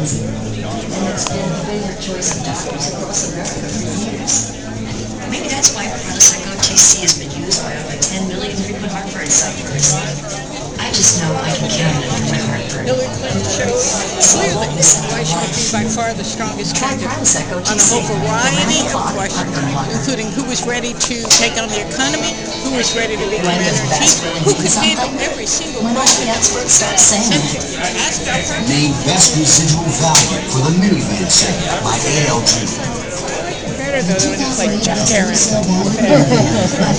housing money, and it's been the favorite choice of doctors across America for years. Maybe that's why Prilosec OTC has been used by over 10 million frequent heartburn sufferers. I just know I can count on it for my heartburn. Hillary Clinton showed clearly why she would be by far the strongest candidate on a whole variety of questions, including who was ready to take on the economy, who was ready to be commander-in-chief, who could handle every single question that was asked of her. Named Best Residual Value for the Minivan segment by ALG. Better though than when it's like Jeff Karen.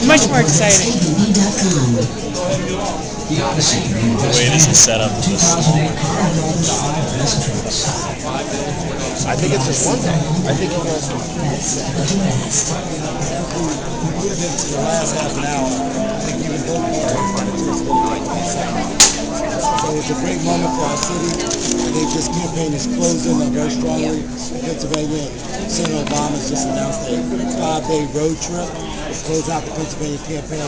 Much more exciting. The way this is set up is just I think it's just one day. I think he wants to. Would have been to the last half an hour. I think even both parties. So it's a great moment for our city. I think this campaign is closing very strongly in Pennsylvania. Senator Obama just announced a 5-day road trip to close out the Pennsylvania campaign,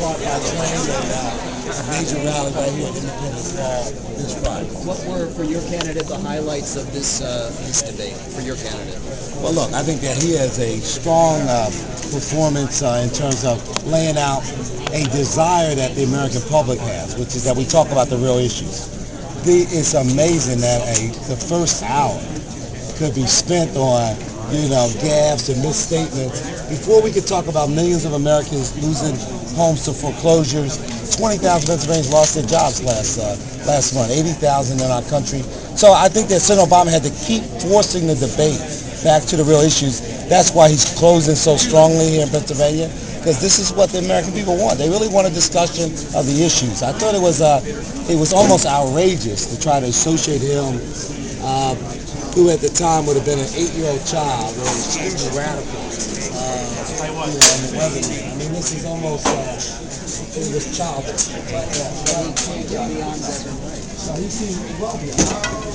part by train, and a major rally right here at Independence Hall this Friday. What were, for your candidate, the highlights of this debate for your candidate? Well, look, I think that he has a strong performance in terms of laying out a desire that the American public has, which is that we talk about the real issues. It's amazing that the first hour could be spent on, gaffes and misstatements before we could talk about millions of Americans losing homes to foreclosures. 20,000 Pennsylvanians lost their jobs last month, 80,000 in our country. So I think that Senator Obama had to keep forcing the debate back to the real issues. That's why he's closing so strongly here in Pennsylvania, because this is what the American people want. They really want a discussion of the issues. I thought it was almost outrageous to try to associate him, who at the time would have been an 8-year-old child, or an extremely radical, on the resume. I mean, this is almost it was childish. So he seems well beyond.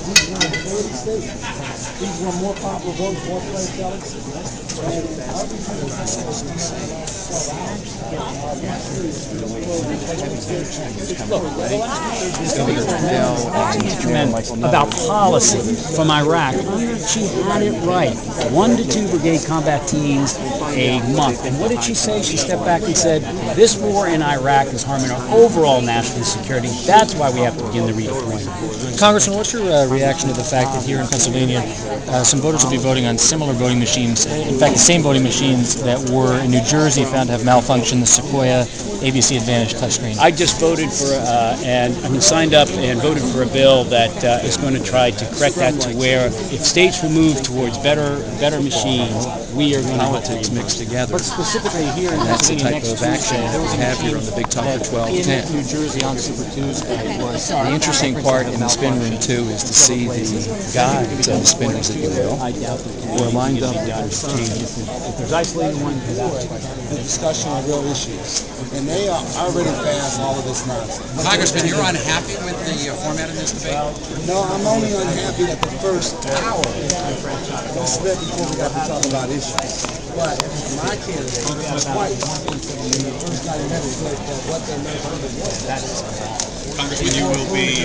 He's won 30 states. He's won more popular votes, more play delegates. About policy from Iraq. She had it right. 1 to 2 brigade combat teams a month. And what did she say? She stepped back and said, this war in Iraq is harming our overall national security. That's why we have to begin the redeployment. Congressman, what's your reaction to the fact that here in Pennsylvania, some voters will be voting on similar voting machines, in fact, the same voting machines that were in New Jersey found to have malfunctioned, the Sequoia ABC Advantage touchscreen? I just voted for, signed up and voted for a bill that is going to try to correct that to where if states will move towards better machines, we are going to politics mixed together. But specifically here in That's the Pennsylvania, type of action that we have here on the Big Talk for 1210. New Jersey on Super Tuesday was The interesting part in the spin room, too, is to see the guides of the spinners, if you will, who are lined up with their changes. If there's isolated ones, The discussion of real issues. And they are already past all of this nonsense. Congressman, you're unhappy with the format of this debate? No, I'm only unhappy that the first hour was spent before we got to talk about issues. But my candidate was quite in the first 90 minutes what the American people want. Congressman, you will be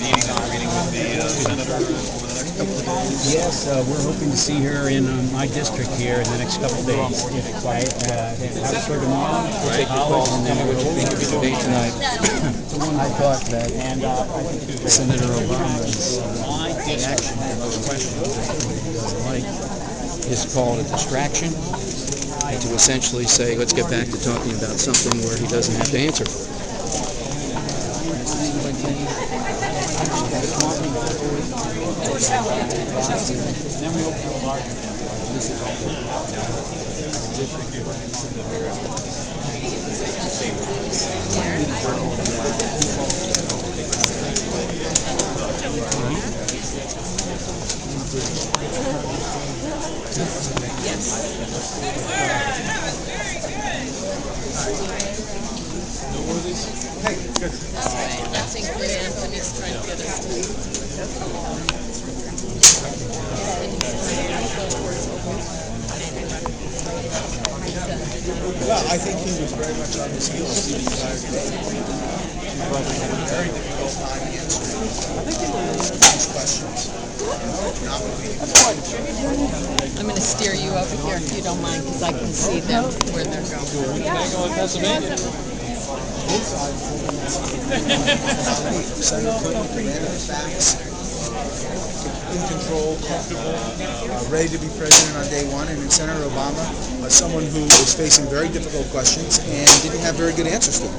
meeting with the senator over the next couple of days? yes, we're hoping to see her in my district here in the next couple of days. If I have her tomorrow, we'll take your call. Tell me what you think of the debate tonight. I thought that, Senator Obama's reaction to those questions is called a distraction, and to essentially say, let's get back to talking about something where he doesn't have to answer. Well, I think he was very much on his heels the entire day. But he had a very difficult time answering these questions. I'm going to steer you over here if you don't mind, because I can see them where they're going. In control, comfortable, ready to be president on day one, and then Senator Obama, someone who was facing very difficult questions and didn't have very good answers to them.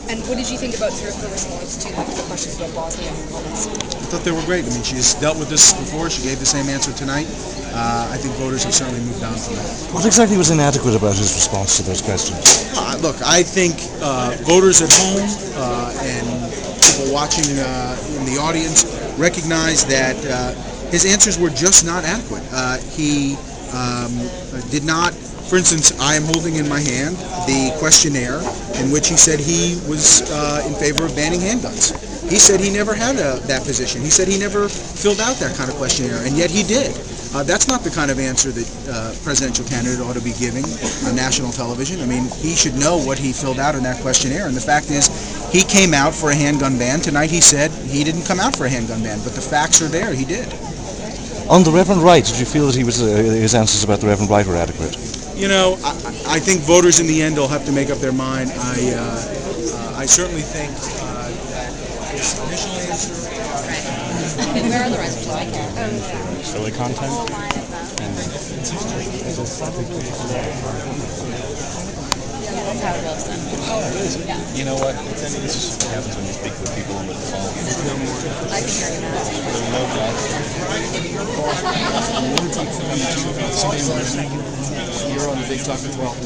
And what did you think about sort of her response to the questions about Bosnia and Herzegovina? I thought they were great. I mean, she's dealt with this before. She gave the same answer tonight. I think voters have certainly moved on from that. What exactly was inadequate about his response to those questions? Look, I think voters at home and people watching in the audience recognize that his answers were just not adequate. He did not. For instance, I am holding in my hand the questionnaire in which he said he was in favor of banning handguns. He said he never had that position. He said he never filled out that kind of questionnaire, and yet he did. That's not the kind of answer that presidential candidate ought to be giving on national television. I mean, he should know what he filled out in that questionnaire, and the fact is, he came out for a handgun ban. Tonight he said he didn't come out for a handgun ban, but the facts are there, he did. On the Reverend Wright, did you feel that his answers about the Reverend Wright were adequate? You know, I think voters in the end will have to make up their mind. I certainly think that his initial answer. Where are the rest of the Silly content. You know what? This is what happens when you speak with people on the phone. I can hear you now. You're on the Big Talk at 12.